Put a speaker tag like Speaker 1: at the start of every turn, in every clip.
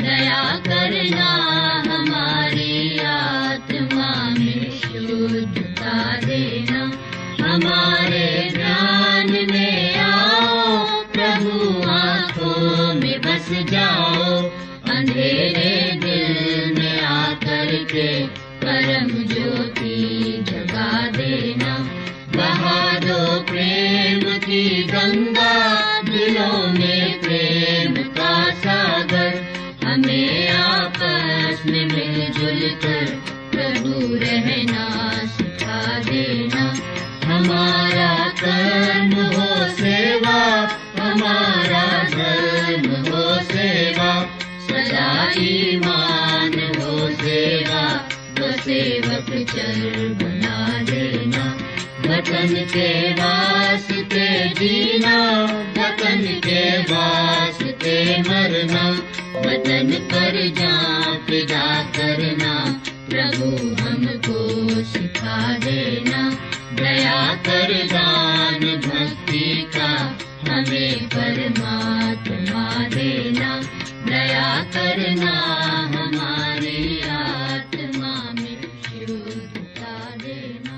Speaker 1: दया करना हमारी आत्मा में शुद्धता देना, हमारे ध्यान में आओ प्रभु, आँखों में बस जाओ, अंधेरे दिल में आकर के परम ज्योति जगा देना, बहा दो प्रेम की गंगा, दिलों में प्रेम का सागर, हमें आपस में मिलजुल कर प्रभु रहना सिखा देना, हमारा कर्म हो सेवा, हमारा धर्म हो सेवा, सदा ईमान हो सेवा, वो सेवक चल बना देना, वतन के वास्ते जीना, वतन के वास्ते मरना, वतन पर जान फिदा करना, प्रभु हमको सिखा देना, दया कर दान भक्ति का हमें परमात्मा देना, दया करना हमारी आत्मा में शुद्धता देना।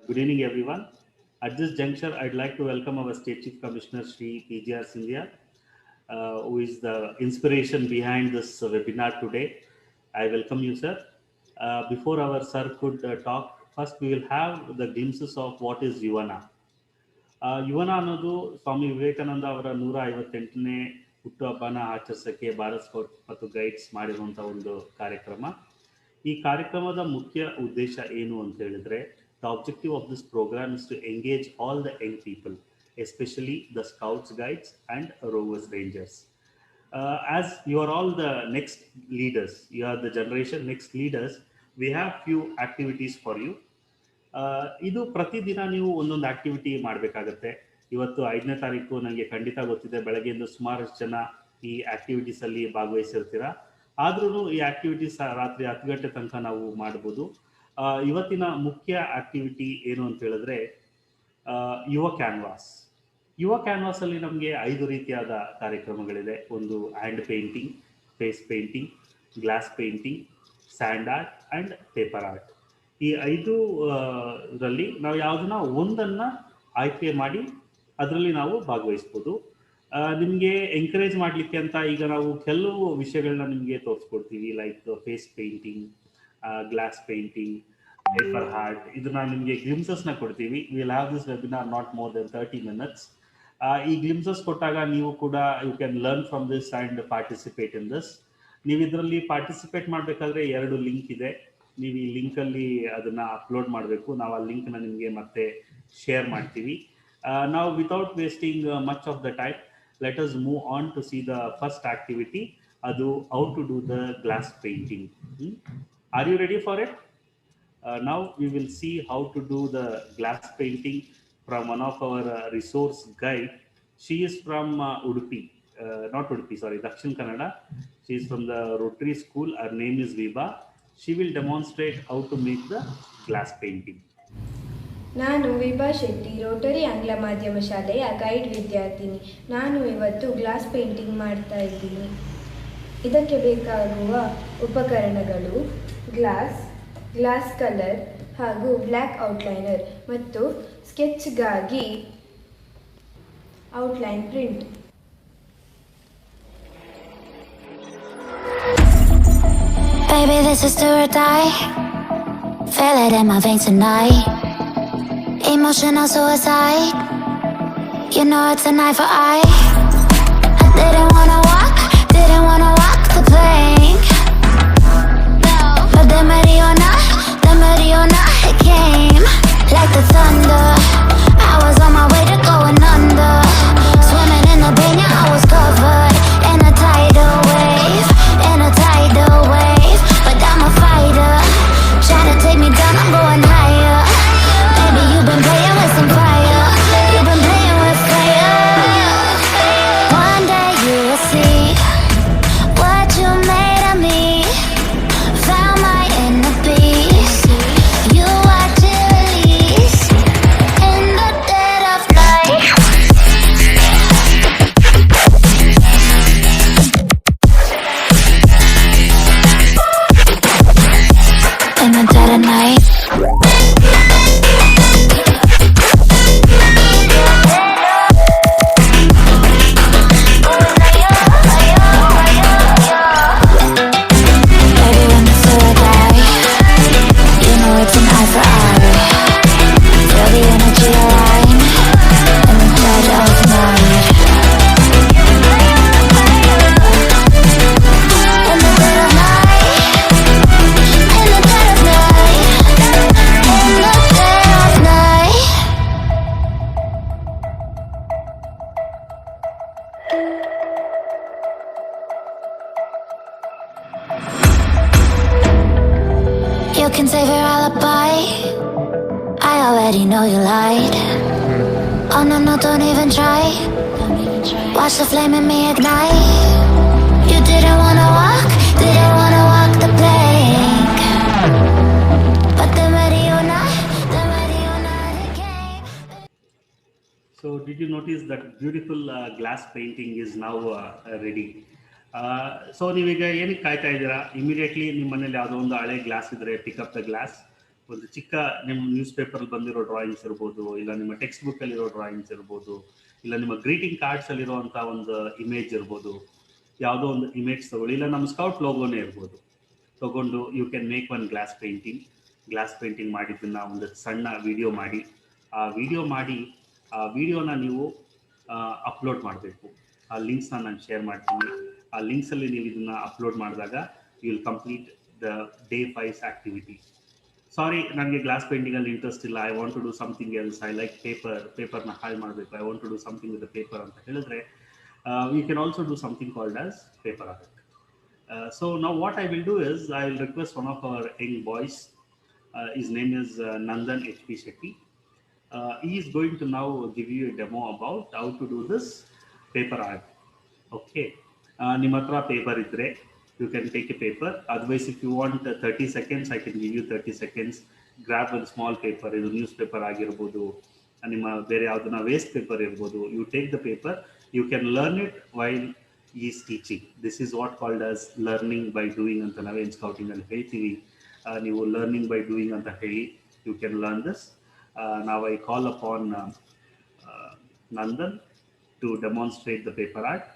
Speaker 2: Good evening, everyone. At this juncture, I'd like to welcome our State Chief Commissioner Shri PGR Scindia, who is the inspiration behind this webinar today. I welcome you, sir. Before our sir could talk, first we will have the glimpses of what is Yuvana. ಯುವನ ಅನ್ನೋದು ಸ್ವಾಮಿ ವಿವೇಕಾನಂದ ಅವರ 158ನೇ ಹುಟ್ಟುಹಬ್ಬನ ಆಚರಿಸೋಕ್ಕೆ Bharat scout ಮತ್ತು guides ಮಾಡಿರುವಂಥ ಒಂದು ಕಾರ್ಯಕ್ರಮ. ಈ ಕಾರ್ಯಕ್ರಮದ ಮುಖ್ಯ ಉದ್ದೇಶ ಏನು ಅಂತ ಹೇಳಿದ್ರೆ, the objective of this programme is to engage all the young people, especially the scouts, guides and rovers, rangers. As you are all the next leaders, you are the generation next leaders, we have few activities for you. ಇದು ಪ್ರತಿದಿನ ನೀವು ಒಂದೊಂದು activity ಮಾಡಬೇಕಾಗತ್ತೆ. ಇವತ್ತು 5ನೇ ತಾರೀಕು ನನಗೆ ಖಂಡಿತ ಗೊತ್ತಿದೆ, ಬೆಳಗ್ಗೆಯಿಂದ ಸುಮಾರಷ್ಟು ಜನ ಈ ಆಕ್ಟಿವಿಟೀಸಲ್ಲಿ ಭಾಗವಹಿಸಿರ್ತೀರ. ಆದ್ರೂ ಈ ಆಕ್ಟಿವಿಟೀಸ್ ರಾತ್ರಿ 10 ಗಂಟೆ ತನಕ ನಾವು ಮಾಡ್ಬೋದು. ಇವತ್ತಿನ ಮುಖ್ಯ ಆಕ್ಟಿವಿಟಿ ಏನು ಅಂತ ಹೇಳಿದ್ರೆ ಯುವ ಕ್ಯಾನ್ವಾಸ್. ಯುವ ಕ್ಯಾನ್ವಾಸಲ್ಲಿ ನಮಗೆ 5 ರೀತಿಯಾದ ಕಾರ್ಯಕ್ರಮಗಳಿದೆ. ಒಂದು hand painting, face painting, glass painting, sand art and paper art. ಈ 5 ರಲ್ಲಿ ನಾವು ಯಾವುದನ್ನ ಒಂದನ್ನು ಆಯ್ಕೆ ಮಾಡಿ ಅದರಲ್ಲಿ ನಾವು ಭಾಗವಹಿಸ್ಬೋದು. ನಿಮಗೆ ಎಂಕರೇಜ್ ಮಾಡಲಿಕ್ಕೆ ಅಂತ ಈಗ ನಾವು ಕೆಲವು ವಿಷಯಗಳನ್ನ ನಿಮಗೆ ತೋರಿಸ್ಕೊಡ್ತೀವಿ, like face painting, glass painting, paper art. ಇದನ್ನ ನಿಮಗೆ ಗ್ಲಿಮ್ಸಸ್ನ ಕೊಡ್ತೀವಿ. Will have this webinar not more than 30 minutes. ಈ ಗ್ಲಿಮ್ಸಸ್ ಕೊಟ್ಟಾಗ ನೀವು ಕೂಡ you can learn from this and participate in this. ನೀವು ಇದರಲ್ಲಿ ಪಾರ್ಟಿಸಿಪೇಟ್ ಮಾಡಬೇಕಾದ್ರೆ 2 ಲಿಂಕ್ ಇದೆ. ನೀವು ಈ ಲಿಂಕಲ್ಲಿ ಅದನ್ನು ಅಪ್ಲೋಡ್ ಮಾಡಬೇಕು. ನಾವು ಆ ಲಿಂಕ್ನ ನಿಮಗೆ ಮತ್ತೆ ಶೇರ್ ಮಾಡ್ತೀವಿ. ನಾವು without wasting much of the time, let us move on to see the first activity. ಅದು how to do the glass painting. Are you ready for it? Now we will see how to do the glass painting from one of our resource guide. She is from Udupi, not Udupi, sorry, Dakshin Kannada. She is from the Rotary School. Her name is Viva. She will demonstrate how to make the glass painting.
Speaker 3: ನಾನು ವಿಭಾ Shetty, Rotary ಆಂಗ್ಲ ಮಾಧ್ಯಮ ಶಾಲೆಯ guide ವಿದ್ಯಾರ್ಥಿನಿ. ನಾನು ಇವತ್ತು glass painting ಮಾಡ್ತಾ ಇದ್ದೀನಿ. ಇದಕ್ಕೆ ಬೇಕಾಗುವ ಉಪಕರಣಗಳು ಗ್ಲಾಸ್ ಕಲರ್ ಹಾಗೂ ಬ್ಲ್ಯಾಕ್ ಔಟ್ಲೈನರ್ ಮತ್ತು ಸ್ಕೆಚ್ಗಾಗಿ outline print.
Speaker 4: Baby, this is do or die. Feel it in my veins tonight. Emotional suicide. You know it's an eye for eye. I didn't wanna walk the plank. But the Mariona, it came like the thunder. I was on my way to going under. Swimming in the banya, I was covered in a tidal wave. But I'm a fighter. Try to take me down, I'm going higher. Baby, you've been playing with some fire. You've been playing with fire. can save your alibi. I already know you lied. Oh no, no, don't even try. Watch the flame in me ignite. You didn't wanna walk the plank. But then ready or not, it came.
Speaker 2: So did you notice that beautiful glass painting is now ready? So ನೀವೀಗ ಏನಕ್ಕೆ ಕಾಯ್ತಾ ಇದ್ದೀರಾ? Immediately ನಿಮ್ಮ ಮನೇಲಿ ಯಾವುದೋ ಒಂದು ಹಳೆ glass ಇದ್ದರೆ ಪಿಕಪ್ ದ ಗ್ಲಾಸ್. ಒಂದು ಚಿಕ್ಕ ನಿಮ್ಮ ನ್ಯೂಸ್ ಪೇಪರಲ್ಲಿ ಬಂದಿರೋ ಡ್ರಾಯಿಂಗ್ಸ್ ಇರ್ಬೋದು, ಇಲ್ಲ ನಿಮ್ಮ ಟೆಕ್ಸ್ಟ್ ಬುಕ್ಕಲ್ಲಿರೋ ಡ್ರಾಯಿಂಗ್ಸ್ ಇರ್ಬೋದು, ಇಲ್ಲ ನಿಮ್ಮ ಗ್ರೀಟಿಂಗ್ ಕಾರ್ಡ್ಸಲ್ಲಿರುವಂಥ ಒಂದು ಇಮೇಜ್ ಇರ್ಬೋದು. ಯಾವುದೋ ಒಂದು ಇಮೇಜ್ ತೊಗೊಳ್ಳಿ, ಇಲ್ಲ ನಮ್ಮ ಸ್ಕೌಟ್ ಲೋಗೋನೇ ಇರ್ಬೋದು. ತೊಗೊಂಡು you can make one glass painting ಮಾಡಿದ್ದನ್ನು ಒಂದು ಸಣ್ಣ ವಿಡಿಯೋ ಮಾಡಿ, ಆ ವಿಡಿಯೋನ ನೀವು ಅಪ್ಲೋಡ್ ಮಾಡಬೇಕು. ಆ ಲಿಂಕ್ಸ್ನ ನಾನು ಶೇರ್ ಮಾಡ್ತೀನಿ. ಆ ಲಿಂಕ್ಸಲ್ಲಿ ನೀವು ಇದನ್ನು ಅಪ್ಲೋಡ್ ಮಾಡಿದಾಗ you will complete the day 5 activity. Sorry, ನನಗೆ ಗ್ಲಾಸ್ ಪೇಂಟಿಂಗಲ್ಲಿ ಇಂಟ್ರೆಸ್ಟ್ ಇಲ್ಲ, I want to do something else, I like ಪೇಪರ್ನ ಹಾಳು ಮಾಡಬೇಕು, I want to do something with the paper ಅಂತ ಹೇಳಿದ್ರೆ you can also do something called as paper art. So now what I will do is I will request one of our young boys, his name is Nandan HP Shetty. He is going to now give you a demo about how to do this paper art. Okay, ನಿಮ್ಮ ಹತ್ರ paper ಇದ್ದರೆ you can take a paper. Otherwise, if you want 30 seconds, I can give you 30 seconds. Grab one small paper, ಇದು news paper ಆಗಿರ್ಬೋದು, ನಿಮ್ಮ ಬೇರೆ ಯಾವುದನ್ನ waste paper ಇರ್ಬೋದು. You take the paper, you can learn it while he is teaching. This is what called as learning by doing ಅಂತ ನಾವೇನು scouting ಅಲ್ಲಿ ಹೇಳ್ತೀವಿ. ನೀವು ಲರ್ನಿಂಗ್ ಬೈ ಡೂಯಿಂಗ್ ಅಂತ ಹೇಳಿ you can learn this. Now I call upon Nandan to demonstrate the paper art.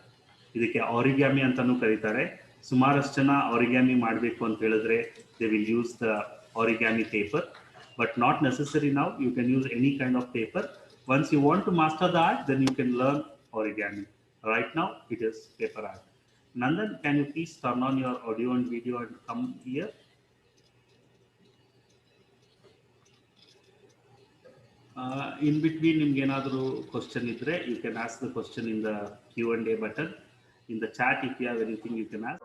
Speaker 2: ಇದಕ್ಕೆ origami ಅಂತಾನೂ ಕರೀತಾರೆ. ಸುಮಾರಷ್ಟು ಜನ ಆರಿಗ್ಯಾಮಿ ಮಾಡಬೇಕು ಅಂತ ಹೇಳಿದ್ರೆ they will use the origami paper, but not necessary now. You can use any kind of paper. Once you want to master the art, then you can learn origami. Right now it is paper art. Nandan, can you please turn on your audio and video and come here? In between ನಿಮ್ಗೆ ಏನಾದರೂ question ಇದ್ರೆ you can ask the question in the Q&A button. In the chat, if you have anything, you can ask.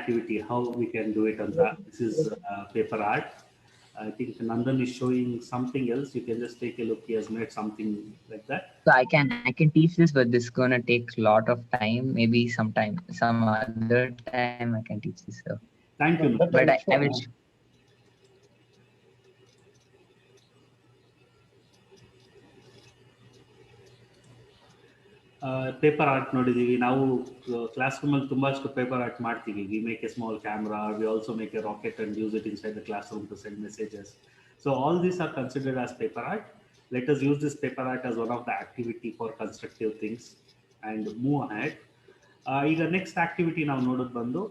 Speaker 2: activity, how we can do it on that. This is paper art. I think Nandan is showing something else. You can just take a look. He has made something like that.
Speaker 5: So I can teach this, but this is gonna take a lot of time. Maybe some other time I can teach this. So,
Speaker 2: Thank you.
Speaker 5: but I will.
Speaker 2: Paper art ನೋಡಿದ್ದೀವಿ ನಾವು class ರೂಮಲ್ಲಿ ತುಂಬಾಷ್ಟು paper art ಮಾಡ್ತೀವಿ. We make a small camera, we also make a rocket and use it inside the class room to send messages. So all these are considered as paper art. Let us use this paper art as one of the activity for constructive things and move ahead. ಈಗ next activity ನಾವು ನೋಡೋದು ಬಂದು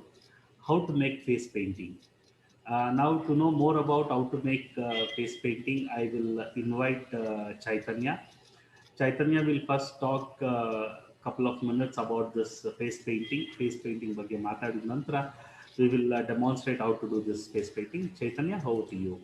Speaker 2: how to make face painting. Now to know more about how to make face painting, I will invite Chaitanya. Chaitanya will first talk a couple of minutes about this face painting. Face painting ಬಗ್ಗೆ ಮಾತಾಡಿದ ನಂತರ we will demonstrate how to do this face painting. Chaitanya, over to you.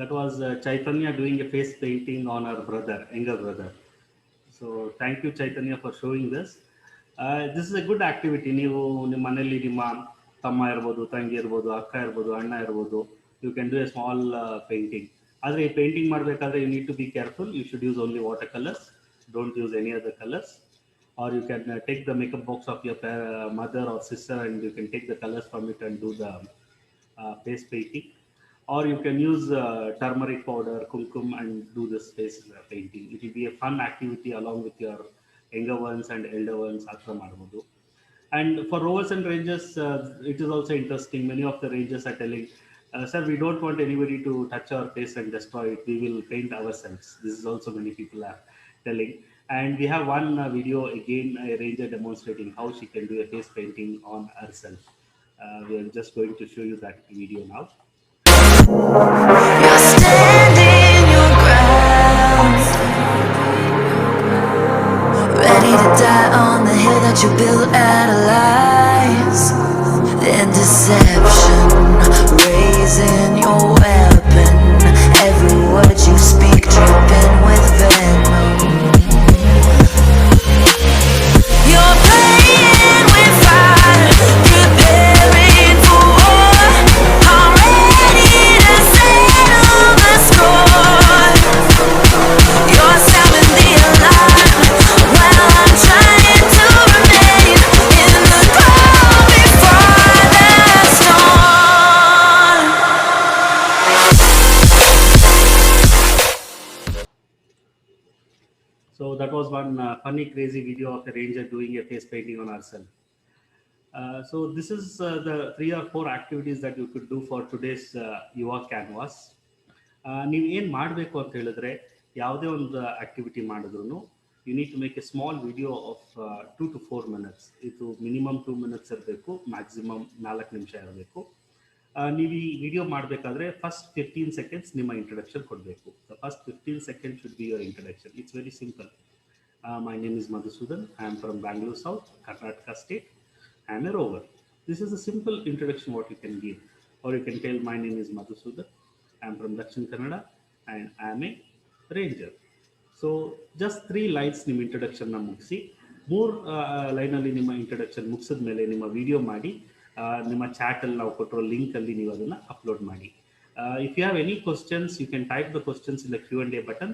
Speaker 2: That was Chaitanya doing a face painting on her brother, younger brother. So thank you, Chaitanya, for showing this. This is a good activity. ನೀವು ನಿಮ್ಮ ಮನೆಯಲ್ಲಿ ನಿಮ್ಮ ತಮ್ಮ ಇರ್ಬೋದು, ತಂಗಿ ಇರ್ಬೋದು, ಅಕ್ಕ ಇರ್ಬೋದು, ಅಣ್ಣ ಇರ್ಬೋದು, you can do a small painting. ಆದರೆ ಈ ಪೇಂಟಿಂಗ್ ಮಾಡಬೇಕಾದ್ರೆ you need to be careful. You should use only water colours, don't use any other colours. Or you can take the makeup box of your mother or sister and you can take the colors from it and do the face painting. Or you can use turmeric powder, kumkum, and do this face painting. It will be a fun activity along with your younger ones and elder ones. And for rowers and rangers, it is also interesting. Many of the rangers are telling, sir, we don't want anybody to touch our face and destroy it. We will paint ourselves. This is also many people are telling. And we have one video again, a ranger demonstrating how she can do a face painting on herself. We are just going to show you that video now.
Speaker 6: You're standing your ground, ready to die on the hill that you built out of lies and deception, raising your weapon. Every word you
Speaker 2: one funny, crazy video of a ranger doing a face painting on ourselves. So this is the 3 or 4 activities that you could do for today's Yuva Canvas. ನೀವು ಏನು ಮಾಡಬೇಕು ಅಂತ ಹೇಳಿದ್ರೆ ಯಾವುದೇ ಒಂದು activity ಮಾಡಿದ್ರು you need to make a small video of 2 to 4 minutes. ಇದು minimum 2 minutes ಇರಬೇಕು, ಮ್ಯಾಕ್ಸಿಮಮ್ 4 ನಿಮಿಷ ಇರಬೇಕು. ನೀವು ಈ ವಿಡಿಯೋ ಮಾಡಬೇಕಾದ್ರೆ ಫಸ್ಟ್ 15 seconds ನಿಮ್ಮ ಇಂಟ್ರಡಕ್ಷನ್ ಕೊಡಬೇಕು. The first 15 seconds should be your introduction. It's very simple. My name is Madhusudan. I am from Bangalore South, Karnataka State. I am a rover. This is a simple introduction what you can give. Or you can tell my name is Madhusudan. I am from Dakshin Kannada and I am a ranger. So just 3 lines ನಿಮ್ಮ introduction ನ ಮುಗಿಸಿ 3 ಲೈನಲ್ಲಿ ನಿಮ್ಮ introduction ಮುಗಿಸಿದ ಮೇಲೆ ನಿಮ್ಮ video ಮಾಡಿ ನಿಮ್ಮ ಚಾಟ್ ಅಲ್ಲಿ ನಾವು ಕೊಟ್ಟಿರೋ ಲಿಂಕ್ ಅಲ್ಲಿ ನೀವು ಅದನ್ನ ಅಪ್ಲೋಡ್ ಮಾಡಿ. If you have any questions you can type the questions in the Q&A button.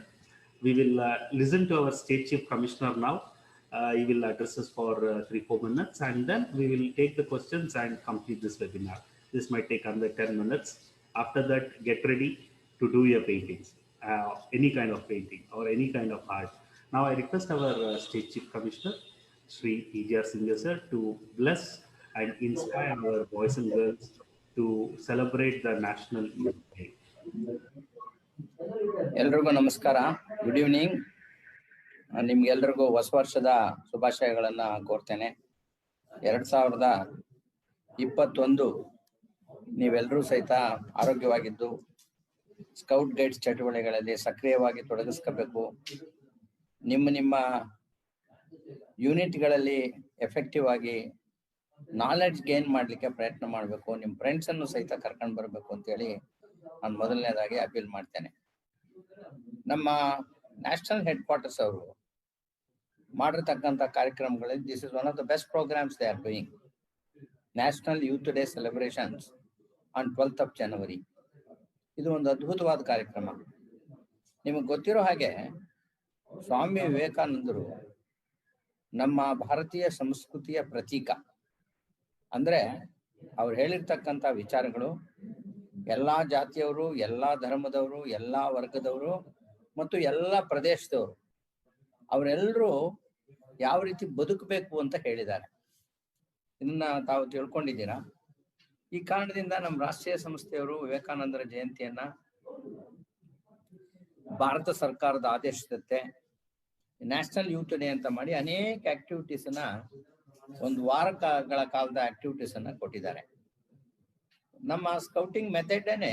Speaker 2: We will listen to our State Chief Commissioner now. He will address us for 3-4 minutes and then we will take the questions and complete this webinar. This might take under 10 minutes. After that, get ready to do your paintings, any kind of painting or any kind of art. Now I request our State Chief Commissioner, Shri P.J.R. Singh sir, to bless and inspire our boys and girls to celebrate the National Youth Day.
Speaker 7: ಎಲ್ರಿಗೂ ನಮಸ್ಕಾರ, good evening. ನಿಮ್ಗೆಲ್ರಿಗೂ ಹೊಸ ವರ್ಷದ ಶುಭಾಶಯಗಳನ್ನ ಕೋರ್ತೇನೆ. 2021 ನೀವೆಲ್ಲರೂ ಸಹಿತ ಆರೋಗ್ಯವಾಗಿದ್ದು scout guides ಚಟುವಟಿಕೆಗಳಲ್ಲಿ ಸಕ್ರಿಯವಾಗಿ ತೊಡಗಿಸ್ಕೋಬೇಕು. ನಿಮ್ಮ ಯೂನಿಟ್ಗಳಲ್ಲಿ ಎಫೆಕ್ಟಿವ್ ಆಗಿ ನಾಲೆಡ್ಜ್ ಗೇನ್ ಮಾಡ್ಲಿಕ್ಕೆ ಪ್ರಯತ್ನ ಮಾಡಬೇಕು. ನಿಮ್ಮ ಫ್ರೆಂಡ್ಸ್ ಅನ್ನು ಸಹಿತ ಕರ್ಕೊಂಡು ಬರಬೇಕು ಅಂತೇಳಿ ನಾನು ಮೊದಲನೇದಾಗಿ ಅಪೀಲ್ ಮಾಡ್ತೇನೆ. ನಮ್ಮ ನ್ಯಾಷನಲ್ ಹೆಡ್ ಕ್ವಾರ್ಟರ್ಸ್ ಅವರು ಮಾಡಿರ್ತಕ್ಕಂಥ ಕಾರ್ಯಕ್ರಮಗಳಲ್ಲಿ this is one of the best programmes they are doing. National youth day celebrations on 12th of January. ಇದು ಒಂದು ಅದ್ಭುತವಾದ ಕಾರ್ಯಕ್ರಮ. ನಿಮಗೆ ಗೊತ್ತಿರೋ ಹಾಗೆ ಸ್ವಾಮಿ ವಿವೇಕಾನಂದರು ನಮ್ಮ ಭಾರತೀಯ ಸಂಸ್ಕೃತಿಯ ಪ್ರತೀಕ. ಅಂದ್ರೆ ಅವ್ರು ಹೇಳಿರ್ತಕ್ಕಂಥ ವಿಚಾರಗಳು ಎಲ್ಲಾ ಜಾತಿಯವರು, ಎಲ್ಲಾ ಧರ್ಮದವರು, ಎಲ್ಲಾ ವರ್ಗದವರು ಮತ್ತು ಎಲ್ಲಾ ಪ್ರದೇಶದವರು ಅವರೆಲ್ಲರೂ ಯಾವ ರೀತಿ ಬದುಕಬೇಕು ಅಂತ ಹೇಳಿದ್ದಾರೆ. ಇದನ್ನ ತಾವು ತಿಳ್ಕೊಂಡಿದ್ದೀರಾ. ಈ ಕಾರಣದಿಂದ ನಮ್ಮ ರಾಷ್ಟ್ರೀಯ ಸಂಸ್ಥೆಯವರು ವಿವೇಕಾನಂದರ ಜಯಂತಿಯನ್ನ ಭಾರತ ಸರ್ಕಾರದ ಆದೇಶದಂತೆ ನ್ಯಾಷನಲ್ ಯೂತ್ ಡೇ ಅಂತ ಮಾಡಿ ಅನೇಕ ಆಕ್ಟಿವಿಟೀಸ್ ಅನ್ನ ಒಂದು ವಾರಗಳ ಕಾಲದ ಆಕ್ಟಿವಿಟೀಸ್ ಅನ್ನ ಕೊಟ್ಟಿದ್ದಾರೆ. ನಮ್ಮ ಸ್ಕೌಟಿಂಗ್ ಮೆಥಡೇನೆ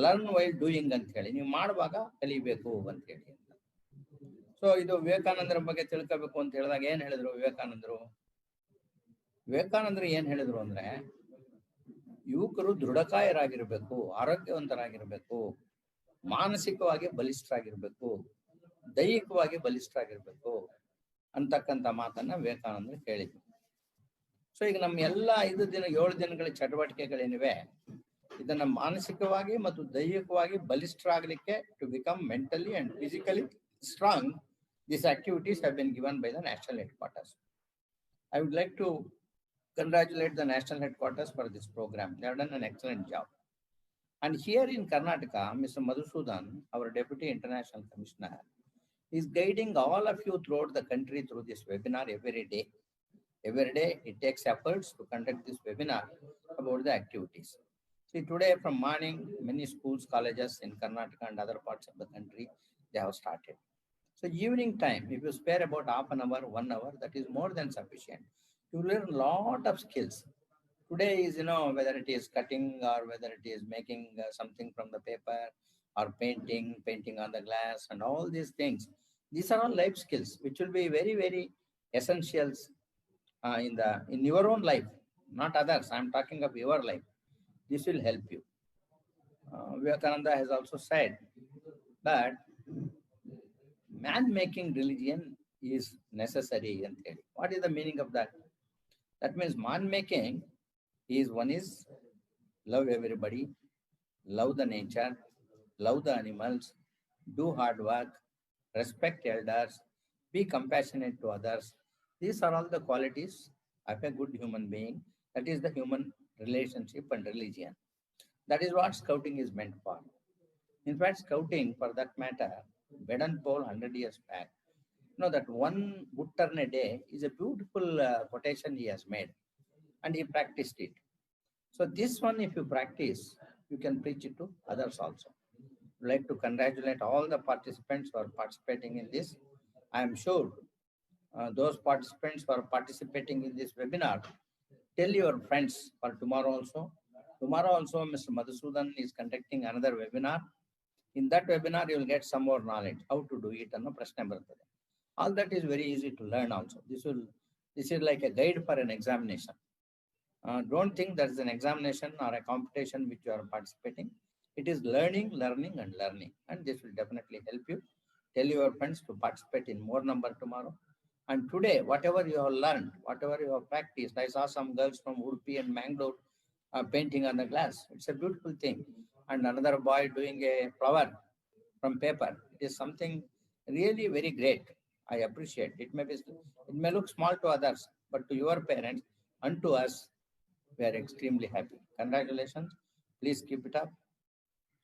Speaker 7: ಲರ್ನ್ ವೈಲ್ ಡೂಯಿಂಗ್ ಅಂತ ಹೇಳಿ, ನೀವು ಮಾಡುವಾಗ ಕಲಿಬೇಕು ಅಂತ ಹೇಳಿ. ಸೊ ಇದು ವಿವೇಕಾನಂದರ ಬಗ್ಗೆ ತಿಳ್ಕೋಬೇಕು ಅಂತ ಹೇಳಿದಾಗ ಏನ್ ಹೇಳಿದ್ರು ವಿವೇಕಾನಂದರು ಏನ್ ಹೇಳಿದ್ರು ಅಂದ್ರೆ, ಯುವಕರು ದೃಢಕಾಯರಾಗಿರ್ಬೇಕು, ಆರೋಗ್ಯವಂತರಾಗಿರ್ಬೇಕು, ಮಾನಸಿಕವಾಗಿ ಬಲಿಷ್ಠರಾಗಿರ್ಬೇಕು, ದೈಹಿಕವಾಗಿ ಬಲಿಷ್ಠರಾಗಿರ್ಬೇಕು ಅಂತಕ್ಕಂಥ ಮಾತನ್ನ ವಿವೇಕಾನಂದರು ಹೇಳಿದ್ರು. ಸೊ ಈಗ ನಮ್ಮ ಎಲ್ಲ 7 ದಿನಗಳ ಚಟುವಟಿಕೆಗಳೇನಿವೆ ಇದನ್ನ ಮಾನಸಿಕವಾಗಿ ಮತ್ತು ದೈಹಿಕವಾಗಿ ಬಲಿಷ್ಠರಾಗಲಿಕ್ಕೆ to become mentally and physically strong, these activities have been given by the national headquarters. I would like to congratulate the national headquarters for this program. They have done an excellent job. And here in Karnataka, Mr. Madhusudan, our Deputy International Commissioner, is guiding all of you throughout the country through this webinar every day. Every day, it takes efforts to conduct this webinar about the activities. See, today from morning, many schools, colleges in Karnataka and other parts of the country, they have started. So evening time, if you spare about half an hour, 1 hour, that is more than sufficient. You learn a lot of skills. Today is, whether it is cutting or whether it is making something from the paper or painting on the glass and all these things. These are all life skills, which will be very, very essentials in your own life, not others. I'm talking of your life. This will help you. Vivekananda has also said that man-making religion is necessary. What is the meaning of that? That means man-making one is love everybody, love the nature, love the animals, do hard work, respect elders, be compassionate to others. These are all the qualities of a good human being. That is the human relationship and religion. That is what scouting is meant for. In fact, scouting, for that matter, Baden-Powell 100 years back, that one good turn a day is a beautiful quotation he has made, and he practiced it. So this one, if you practice, you can preach it to others also. I'd like to congratulate all the participants who are participating in this. I am sure those participants who are participating in this webinar, tell your friends for tomorrow also. Tomorrow also, Mr. Madhusudan is conducting another webinar. In that webinar, you will get some more knowledge, how to do it. All that is very easy to learn also. This is like a guide for an examination. Don't think there is an examination or a competition which you are participating. It is learning, learning, and learning. And this will definitely help you. Tell your friends to participate in more number tomorrow. And today, whatever you have learned, whatever you have practiced, I saw some girls from Udupi and Mangalore painting on the glass. It's a beautiful thing. And another boy doing a flower from paper. It is something really very great. I appreciate. It may look small to others, but to your parents and to us, we are extremely happy. Congratulations. Please keep it up.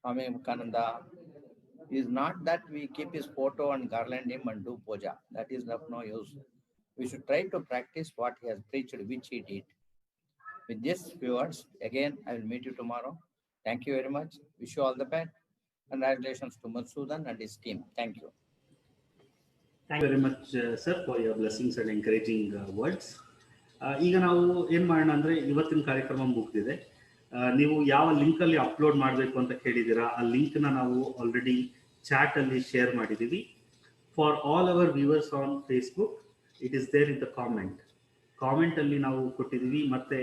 Speaker 7: Swami Vivekananda is not that we keep his photo and garland him and do puja. That is of no use. We should try to practice what he has preached, which he did. With this few words, again, I will meet you tomorrow. Thank you very much. Wish you all the best. Congratulations to Madhusudan and his team. Thank you.
Speaker 2: Thank you very much, sir, for your blessings and encouraging words. ಈಗ ನಾವು ಏನು ಮಾಡೋಣ ಅಂದರೆ ಇವತ್ತಿನ ಕಾರ್ಯಕ್ರಮ ಮುಗಿದಿದೆ. ನೀವು ಯಾವ ಲಿಂಕಲ್ಲಿ ಅಪ್ಲೋಡ್ ಮಾಡಬೇಕು ಅಂತ ಕೇಳಿದ್ದೀರಾ, ಆ ಲಿಂಕ್ನ ನಾವು ಆಲ್ರೆಡಿ ಚಾಟಲ್ಲಿ ಶೇರ್ ಮಾಡಿದ್ದೀವಿ. For all our viewers on Facebook, it is there in the ಕಾಮೆಂಟಲ್ಲಿ ನಾವು ಕೊಟ್ಟಿದ್ದೀವಿ. ಮತ್ತು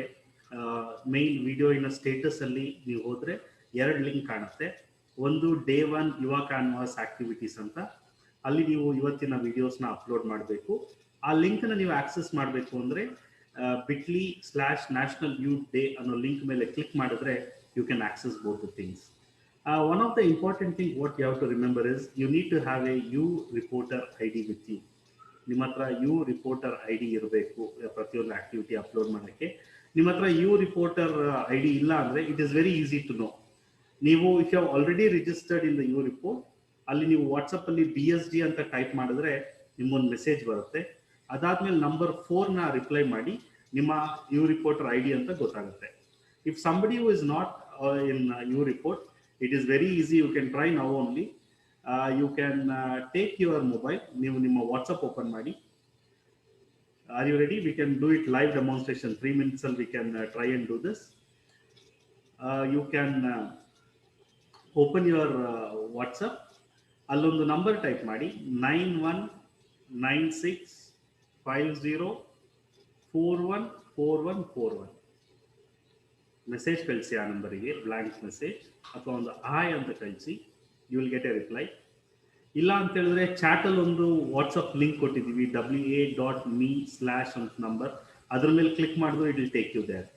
Speaker 2: ಮೇನ್ ವಿಡಿಯೋಯಿನ ಸ್ಟೇಟಸಲ್ಲಿ ನೀವು ಹೋದರೆ 2 ಲಿಂಕ್ ಕಾಣುತ್ತೆ. ಒಂದು ಡೇ 1 ಯುವ ಕ್ಯಾನ್ವಾಸ್ ಆಕ್ಟಿವಿಟೀಸ್ ಅಂತ, ಅಲ್ಲಿ ನೀವು ಇವತ್ತಿನ ವಿಡಿಯೋಸ್ನ ಅಪ್ಲೋಡ್ ಮಾಡಬೇಕು. ಆ ಲಿಂಕ್ನ ನೀವು ಆಕ್ಸೆಸ್ ಮಾಡಬೇಕು ಅಂದರೆ bit.ly/National Youth Day ಅನ್ನೋ ಲಿಂಕ್ ಮೇಲೆ ಕ್ಲಿಕ್ ಮಾಡಿದ್ರೆ you can access both the things. One of the important thing what you have to remember is you need to have a U-Reporter ID with you. ನಿಮ್ಮ ಹತ್ರ U-Reporter ID ಇರಬೇಕು ಪ್ರತಿಯೊಂದು activity upload ಮಾಡೋಕ್ಕೆ. ನಿಮ್ಮ ಹತ್ರ U-Reporter ID ಇಲ್ಲ ಅಂದರೆ it is very easy to know. ನೀವು if you have already registered in the U-Report, ಅಲ್ಲಿ ನೀವು ವಾಟ್ಸಪ್ಪಲ್ಲಿ BSD ಅಂತ ಟೈಪ್ ಮಾಡಿದ್ರೆ ನಿಮ್ಮೊಂದು ಮೆಸೇಜ್ ಬರುತ್ತೆ. ಅದಾದ್ಮೇಲೆ ನಂಬರ್ 4ನ ರಿಪ್ಲೈ ಮಾಡಿ ನಿಮ್ಮ U-Reporter ID ಅಂತ ಗೊತ್ತಾಗುತ್ತೆ. If somebody who is not in U-Report, it is very easy. You can try now only. You can take your mobile, ನೀವು ನಿಮ್ಮ WhatsApp open ಮಾಡಿ. Are you ready? We can do it live demonstration. 3 minutes we can try and do this. You can open your WhatsApp. ಅಲ್ಲೊಂದು number type ಮಾಡಿ 919650414141. Message ಕಳಿಸಿ ಆ ನಂಬರಿಗೆ, blank message ಅಥವಾ ಒಂದು ಹಾಯ್ ಅಂತ ಕಳಿಸಿ. You will get a reply. ಇಲ್ಲ ಅಂತ ಹೇಳಿದ್ರೆ ಚಾಟಲ್ಲಿ ಒಂದು ವಾಟ್ಸಪ್ ಲಿಂಕ್ ಕೊಟ್ಟಿದ್ದೀವಿ, wa.me/ ಅಂತ ನಂಬರ್. ಅದ್ರ ಮೇಲೆ ಕ್ಲಿಕ್ ಮಾಡಿದ್ರು it will take you there.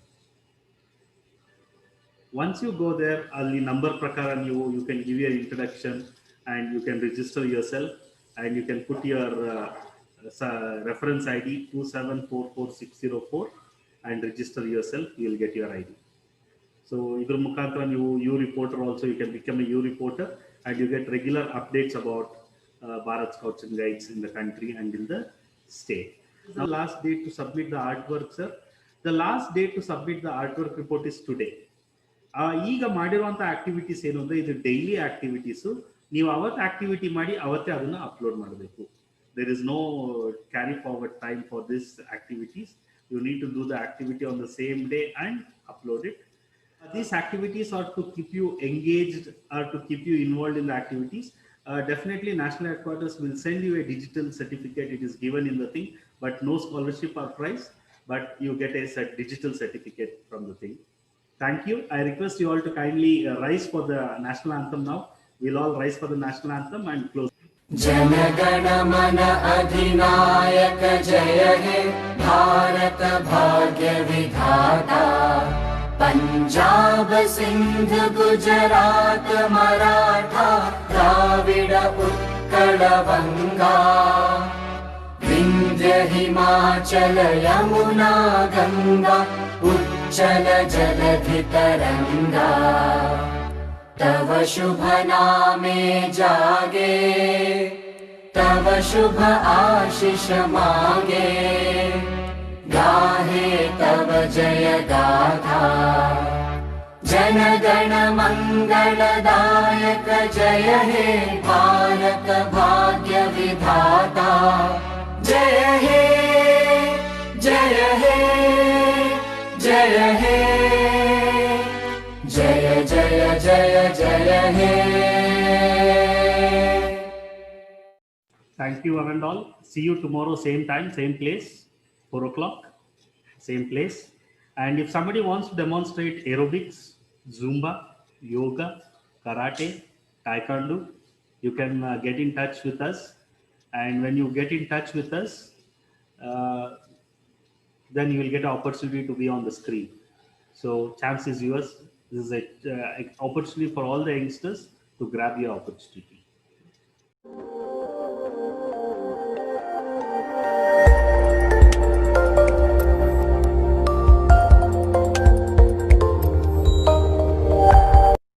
Speaker 2: Once you go there, ಅಲ್ಲಿ ನಂಬರ್ ಪ್ರಕಾರ ನೀವು you can give your introduction and you can register yourself and you can put your reference ID 2744604 and register yourself. You will get your ID. So idr mukantra you U-Reporter also, you can become a U-Reporter and you get regular updates about Bharat Scouts and Guides in the country and in the state. Now last date to submit the artwork, sir. The last date to submit the artwork report is today. ಈಗ ಮಾಡಿರುವಂಥ activities ಏನು ಅಂದರೆ ಇದು daily activities. ನೀವು ಅವತ್ತು activity ಮಾಡಿ ಅವತ್ತೇ ಅದನ್ನು ಅಪ್ಲೋಡ್ ಮಾಡಬೇಕು. There is no carry forward time for this activities. You need to do the activity on the same day and upload it. These activities are to keep you engaged or to keep you involved in the activities. Definitely National Headquarters will send you a digital certificate. It is given in the thing, but no scholarship or prize, but you get a digital certificate from the thing. Thank you. I request you all to kindly rise for the national anthem now. We'll all rise for the national anthem and close.
Speaker 6: Jana Gana Mana Adhinayaka Jaya He Bharat Bhagya Vidhata Punjab Sindh Gujarat Maratha Dravida Utkala Vanga Vindhya Himachala Yamuna Ganga Uchala Jaladhi Taranga तव शुभ नामे जागे तव शुभ आशीष मागे, गाहे तव जय गाथा। जन गण मंगलदायक जय हे भारत भाग्य विधाता। जय हे जय हे जय हे, जय जय जय जय हे।
Speaker 2: Thank you, one and all. See you tomorrow, same time, same place, 4 o'clock, same place. And if somebody wants to demonstrate aerobics, Zumba, yoga, karate, taekwondo, you can get in touch with us. And when you get in touch with us, then you will get an opportunity to be on the screen. So chance is yours. This is an opportunity for all the youngsters to grab your opportunity.